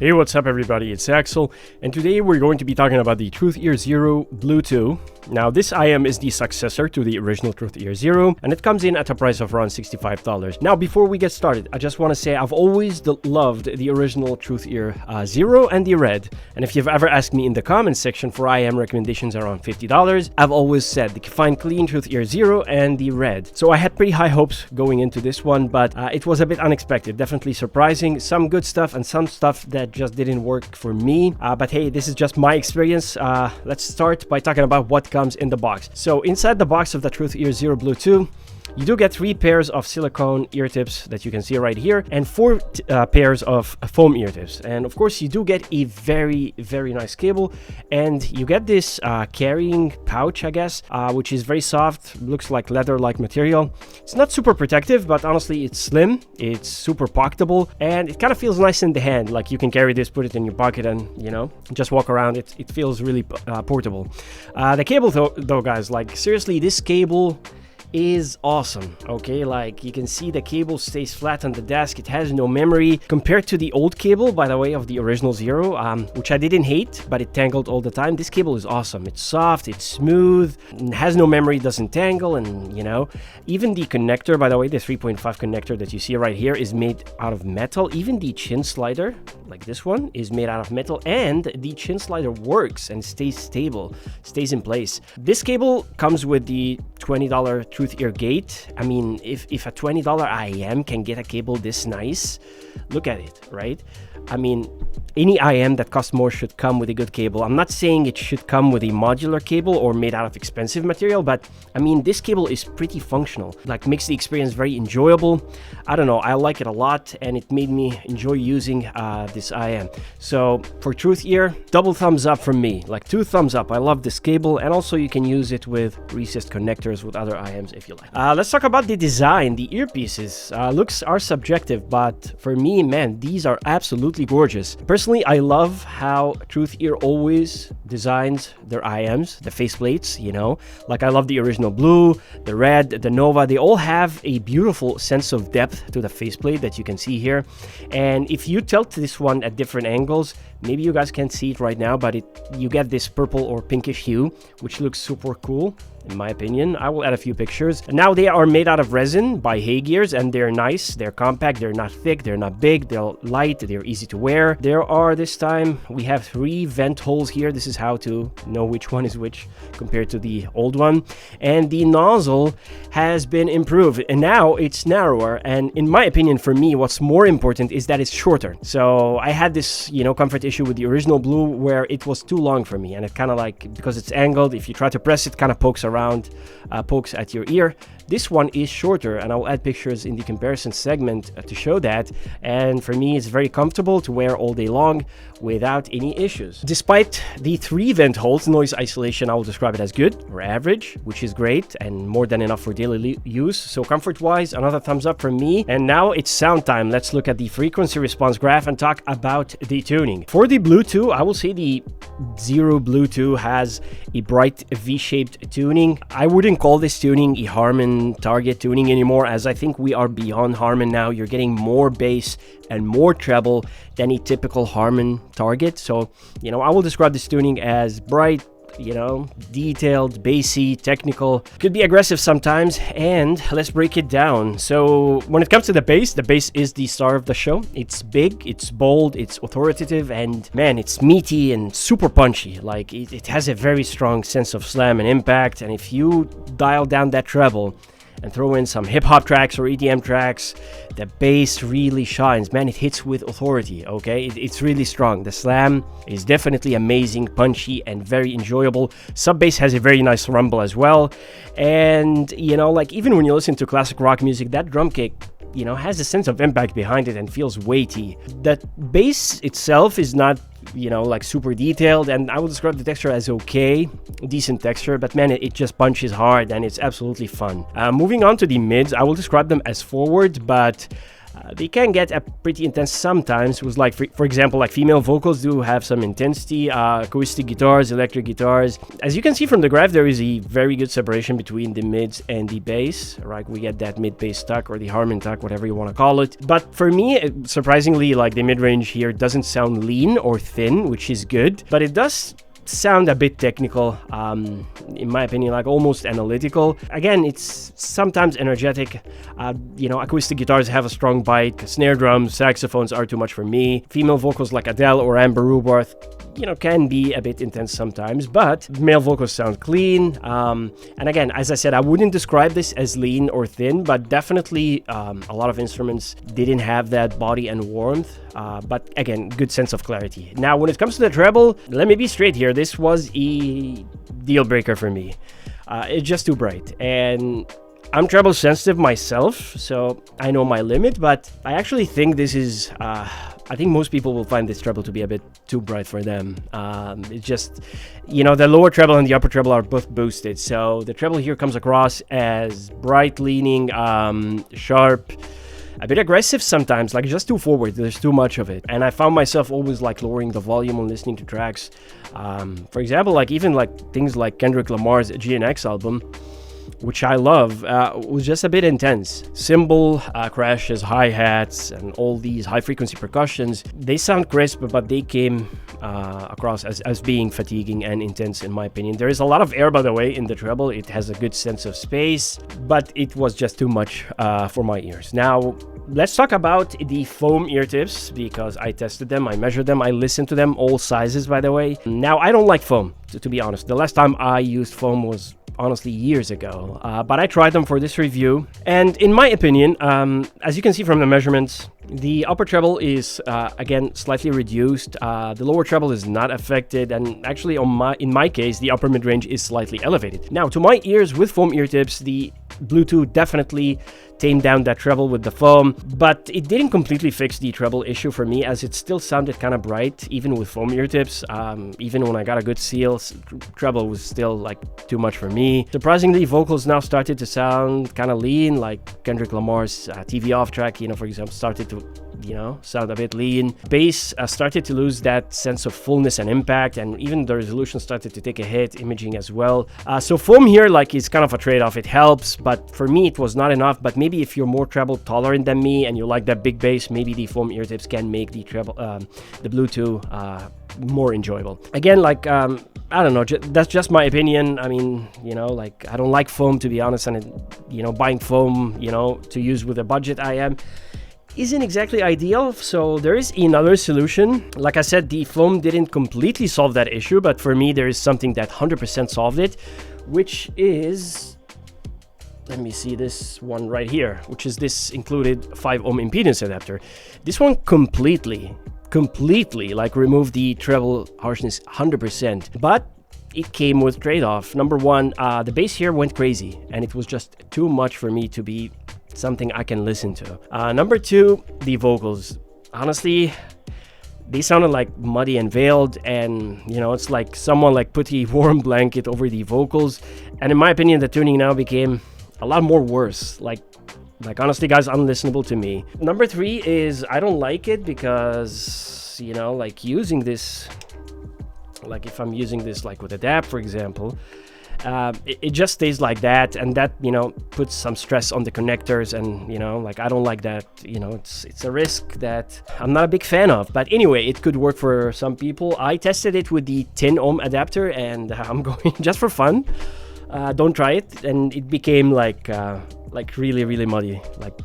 Hey, what's up everybody, it's Axel, and today we're going to be talking about the Truthear Zero Blue 2. Now this IEM is the successor to the original Truthear Zero, and it comes in at a price of around $65. Now before we get started, I just want to say I've always loved the original Truthear Zero and the Red, and if you've ever asked me in the comments section for IEM recommendations around $50, I've always said the Kefine Klean Truthear Zero and the Red. So I had pretty high hopes going into this one, but it was a bit unexpected, definitely surprising, some good stuff and some stuff that just didn't work for me, but hey, this is just my experience. Let's start by talking about what comes in the box. So inside the box of the Truthear Zero Blue 2, you do get 3 pairs of silicone ear tips that you can see right here, and 4 pairs of foam ear tips. And of course, you do get a very nice cable, and you get this carrying pouch, I guess, which is very soft, looks like leather-like material. It's not super protective, but honestly, it's slim, it's super pocketable, and it kind of feels nice in the hand. Like you can carry this, put it in your pocket, and you know, just walk around. It feels really portable. The cable, though, guys, like seriously, this cable is awesome. Okay, like you can see the cable stays flat on the desk. It has no memory compared to the old cable, by the way, of the original Zero, which I didn't hate, but it tangled all the time. This cable is awesome. It's soft, it's smooth, has no memory, doesn't tangle, and you know, even the connector, by the way, the 3.5 connector that you see right here is made out of metal. Even the chin slider, like this one, is made out of metal, and the chin slider works and stays stable, stays in place. This cable comes with the $20 Truthear gate. I mean, if a $20 IEM can get a cable this nice, look at it, right? I mean, any IEM that costs more should come with a good cable. I'm not saying it should come with a modular cable or made out of expensive material, but I mean, this cable is pretty functional, like makes the experience very enjoyable. I don't know, I like it a lot, and it made me enjoy using this IEM. So for Truthear, double thumbs up from me, like 2 thumbs up. I love this cable, and also you can use it with recessed connectors with other IEMs if you like. Let's talk about the design. The earpieces, looks are subjective, but for me, man, these are absolutely gorgeous. Personally, I love how Truthear always designs their IEMs, the faceplates, you know, like I love the original blue, the red, the Nova. They all have a beautiful sense of depth to the faceplate that you can see here. And if you tilt this one at different angles, maybe you guys can't see it right now, but you get this purple or pinkish hue, which looks super cool. In my opinion, I will add a few pictures. And now they are made out of resin by Gears, and they're nice, they're compact, they're not thick, they're not big, they're light, they're easy to wear. There are, this time, we have 3 vent holes here. This is how to know which one is which compared to the old one. And the nozzle has been improved, and now it's narrower. And in my opinion, for me, what's more important is that it's shorter. So I had this, you know, comfort issue with the original blue where it was too long for me, and it kind of like, because it's angled, if you try to press it, kind of pokes around, pokes at your ear. This one is shorter, and I'll add pictures in the comparison segment to show that. And for me, it's very comfortable to wear all day long without any issues. Despite the 3 vent holes, noise isolation, I will describe it as good or average, which is great and more than enough for daily use. So comfort-wise, another thumbs up from me. And now it's sound time. Let's look at the frequency response graph and talk about the tuning. For the Blue 2, I will say the Zero Blue 2 has a bright V-shaped tuning. I wouldn't call this tuning a Harman target tuning anymore, as I think we are beyond Harman now. You're getting more bass and more treble than a typical Harman target. So, you know, I will describe this tuning as bright, you know, detailed, bassy, technical, could be aggressive sometimes. And let's break it down. So when it comes to the bass is the star of the show. It's big, it's bold, it's authoritative, and man, it's meaty and super punchy. Like it has a very strong sense of slam and impact. And if you dial down that treble and throw in some hip-hop tracks or EDM tracks, the bass really shines. Man, it hits with authority, okay? It's really strong. The slam is definitely amazing, punchy, and very enjoyable. Sub-bass has a very nice rumble as well. And, you know, like even when you listen to classic rock music, that drum kick, you know, has a sense of impact behind it and feels weighty. That bass itself is not, you know, like super detailed, and I would describe the texture as okay, decent texture, but man, it just punches hard and it's absolutely fun. Moving on to the mids, I will describe them as forward, but They can get pretty intense sometimes. It was like, for example, like female vocals do have some intensity, acoustic guitars, electric guitars. As you can see from the graph, there is a very good separation between the mids and the bass, right? We get that mid-bass tuck or the Harman tuck, whatever you want to call it. But for me, surprisingly, like the mid-range here doesn't sound lean or thin, which is good, but it does sound a bit technical, in my opinion, like almost analytical. Again, it's sometimes energetic. Acoustic guitars have a strong bite. Snare drums, saxophones are too much for me. Female vocals like Adele or Amber Rubarth, can be a bit intense sometimes, but male vocals sound clean. And again, as I said, I wouldn't describe this as lean or thin, but definitely a lot of instruments didn't have that body and warmth. But again, good sense of clarity. Now, when it comes to the treble, let me be straight here. This was a deal breaker for me. It's just too bright. And I'm treble sensitive myself, so I know my limit, but I actually think this is... I think most people will find this treble to be a bit too bright for them. It's just, the lower treble and the upper treble are both boosted. So the treble here comes across as bright leaning, sharp, a bit aggressive sometimes, like just too forward. There's too much of it. And I found myself always like lowering the volume when listening to tracks. For example, like even like things like Kendrick Lamar's GNX album, which I love, was just a bit intense. Cymbal crashes, hi-hats, and all these high-frequency percussions, they sound crisp, but they came across as being fatiguing and intense, in my opinion. There is a lot of air, by the way, in the treble. It has a good sense of space, but it was just too much for my ears. Now, let's talk about the foam ear tips, because I tested them, I measured them, I listened to them, all sizes, by the way. Now, I don't like foam, to be honest. The last time I used foam was honestly years ago, but I tried them for this review, and in my opinion, as you can see from the measurements, the upper treble is again slightly reduced. The lower treble is not affected, and actually in my case the upper mid-range is slightly elevated. Now, to my ears with foam ear tips, the Bluetooth definitely tamed down that treble with the foam, but it didn't completely fix the treble issue for me, as it still sounded kind of bright even with foam ear tips. Even when I got a good seal, treble was still like too much for me. Surprisingly, vocals now started to sound kind of lean, like Kendrick Lamar's TV Off track, for example, started to sound a bit lean. Bass started to lose that sense of fullness and impact, and even the resolution started to take a hit, imaging as well. So foam here is kind of a trade-off. It helps, but for me it was not enough. But maybe if you're more treble tolerant than me and you like that big bass, maybe the foam ear tips can make the treble, the Bluetooth more enjoyable. Again, I don't know, that's just my opinion. I mean, I don't like foam, to be honest, and buying foam, to use with a budget IEM isn't exactly ideal. So there is another solution. Like I said, the foam didn't completely solve that issue, but for me there is something that 100% solved it, which is, let me see this one right here, which is this included 5 ohm impedance adapter. This one completely removed the treble harshness 100%, but it came with trade-off. Number one, the bass here went crazy, and it was just too much for me to be something I can listen to. Number two, the vocals. Honestly, they sounded like muddy and veiled, and it's like someone put a warm blanket over the vocals. And in my opinion, the tuning now became a lot more worse. Like honestly, guys, unlistenable to me. Number three is I don't like it because using this, if I'm using this with a DAP, for example, it just stays like that, and that puts some stress on the connectors, and I don't like that. It's a risk that I'm not a big fan of. But anyway, it could work for some people. I tested it with the 10 ohm adapter, and I'm going just for fun. Don't try it. And it became really muddy, like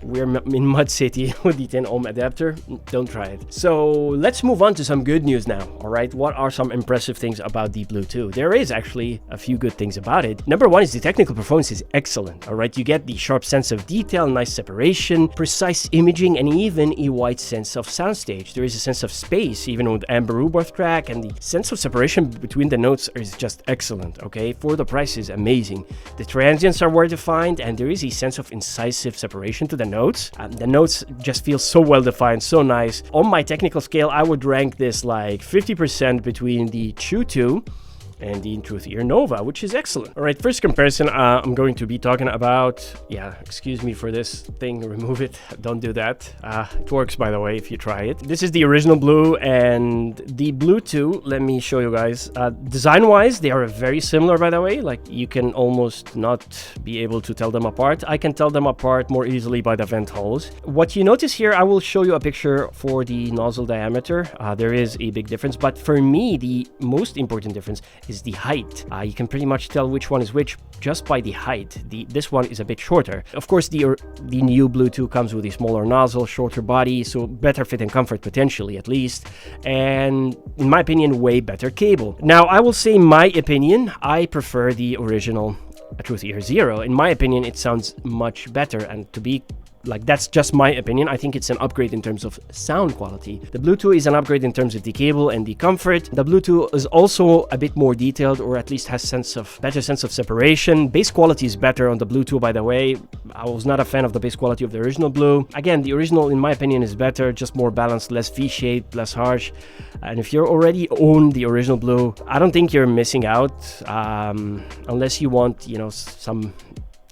we're in Mud City with the 10 ohm adapter. Don't try it. So let's move on to some good news now. All right, what are some impressive things about the Bluetooth? There is actually a few good things about it. Number one is the technical performance is excellent. All right, you get the sharp sense of detail, nice separation, precise imaging, and even a wide sense of soundstage. There is a sense of space, even with Amber Rubarth track, and the sense of separation between the notes is just excellent. Okay, for the price is amazing. The transients are well defined, and there is a sense of incisive separation to the notes. The notes just feel so well defined, so nice. On my technical scale, I would rank this 50% between the Chew 2 and the Truthear Nova, which is excellent. All right, first comparison, I'm going to be talking about, yeah, excuse me for this thing, remove it, don't do that. It works, by the way, if you try it. This is the original Blue, and the Blue 2, let me show you guys. Design-wise, they are very similar, by the way. Like, you can almost not be able to tell them apart. I can tell them apart more easily by the vent holes. What you notice here, I will show you a picture for the nozzle diameter. There is a big difference, but for me, the most important difference is the height. You can pretty much tell which one is which just by the height. This one is a bit shorter. Of course, the new Blue 2 comes with a smaller nozzle, shorter body, so better fit and comfort potentially at least, and in my opinion, way better cable. Now, I will say my opinion, I prefer the original Truthear Zero. In my opinion, it sounds much better, and to be like, that's just my opinion. I think it's an upgrade in terms of sound quality. The Blue 2 is an upgrade in terms of the cable and the comfort. The Blue 2 is also a bit more detailed, or at least has better sense of separation. Bass quality is better on the Blue 2, by the way. I was not a fan of the bass quality of the original Blue. Again, the original, in my opinion, is better, just more balanced, less V-shaped, less harsh. And if you already own the original Blue, I don't think you're missing out, unless you want, you know, some,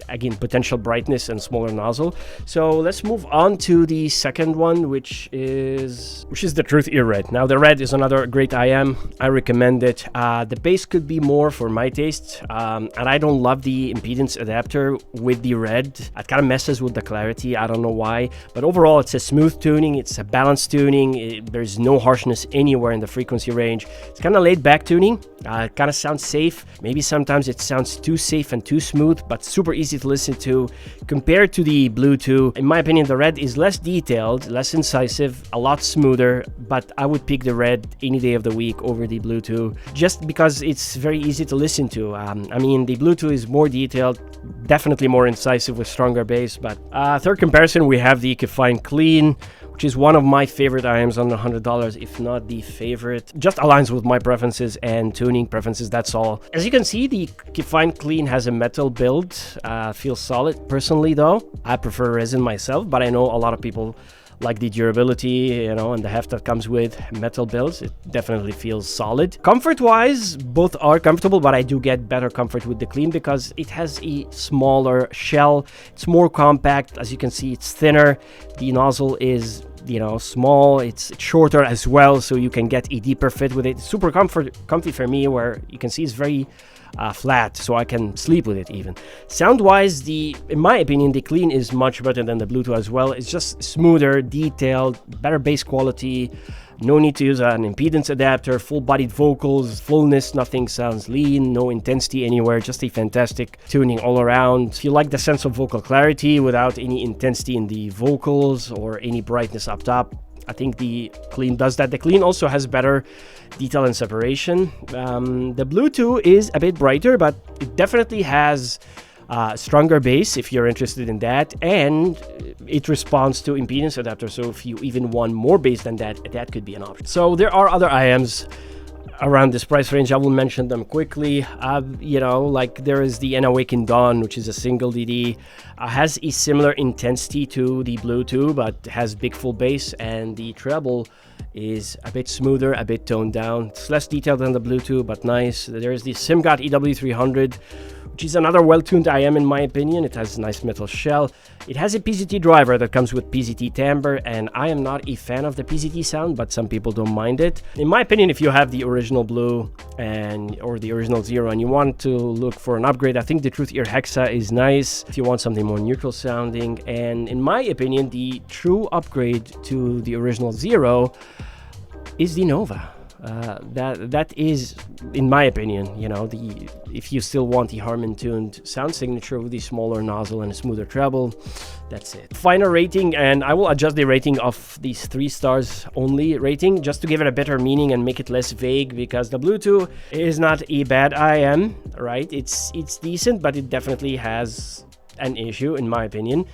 again, potential brightness and smaller nozzle. So let's move on to the second one, which is the Truthear Red. Now, the Red is another great IM. I recommend it. The bass could be more for my taste, and I don't love the impedance adapter with the Red. It kind of messes with the clarity. I don't know why, but overall, it's a smooth tuning. It's a balanced tuning. There's no harshness anywhere in the frequency range. It's kind of laid back tuning. It kind of sounds safe. Maybe sometimes it sounds too safe and too smooth, but super easy to listen to. Compared to the Blue 2, in my opinion, the Red is less detailed, less incisive, a lot smoother, but I would pick the Red any day of the week over the Blue 2, just because it's very easy to listen to. I mean, the Blue 2 is more detailed, definitely more incisive with stronger bass. But third comparison, we have the Kefine Klean, which is one of my favorite IMs under $100, if not the favorite. Just aligns with my preferences and tuning preferences, that's all. As you can see, the Kefine Klean has a metal build, feels solid. Personally though, I prefer resin myself, but I know a lot of people like the durability, you know, and the heft that comes with metal builds. It definitely feels solid. Comfort-wise, both are comfortable, but I do get better comfort with the Klean because it has a smaller shell. It's more compact. As you can see, it's thinner. The nozzle is, you know, small. It's shorter as well, so you can get a deeper fit with it. It's super comfy for me, where you can see it's very flat, so I can sleep with it even. Sound-wise, in my opinion, the Klean is much better than the Blue 2 as well. It's just smoother, detailed, better bass quality. No need to use an impedance adapter, full-bodied vocals, fullness, nothing sounds lean, no intensity anywhere, just a fantastic tuning all around. If you like the sense of vocal clarity without any intensity in the vocals or any brightness up top, I think the Klean does that. The Klean also has better detail and separation. The Blue 2 is a bit brighter, but it definitely has stronger bass if you're interested in that, and it responds to impedance adapter. So if you even want more bass than that, that could be an option. So there are other IMs around this price range. I will mention them quickly. You know, like there is the Awakened Dawn, which is a single DD, has a similar intensity to the Blue 2, but has big full bass, and the treble is a bit smoother, a bit toned down. It's less detailed than the Blue 2, but nice. There is the SimGot EW300, which is another well-tuned IM in my opinion. It has a nice metal shell. It has a PZT driver that comes with PZT timbre, and I am not a fan of the PZT sound, but some people don't mind it. In my opinion, if you have the original Blue or the original Zero and you want to look for an upgrade, I think the Truthear Hexa is nice if you want something more neutral sounding. And in my opinion, the true upgrade to the original Zero is the Nova. That is, in my opinion, you know, if you still want the Harman tuned sound signature with the smaller nozzle and a smoother treble, that's it. Final rating, and I will adjust the rating of these 3 stars only rating just to give it a better meaning and make it less vague, because the Blue 2 is not a bad IM, right? It's decent, but it definitely has an issue in my opinion.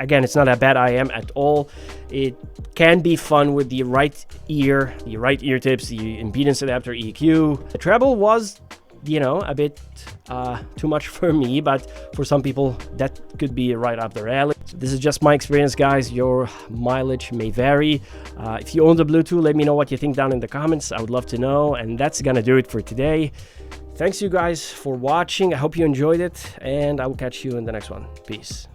Again, it's not a bad IM at all. It can be fun with the right ear tips, the impedance adapter EQ. The treble was you know, a bit too much for me, but for some people that could be right up their alley. So this is just my experience, guys. Your mileage may vary. If you own the Bluetooth, let me know what you think down in the comments. I would love to know. And that's gonna do it for today. Thanks you guys for watching. I hope you enjoyed it, and I will catch you in the next one. Peace.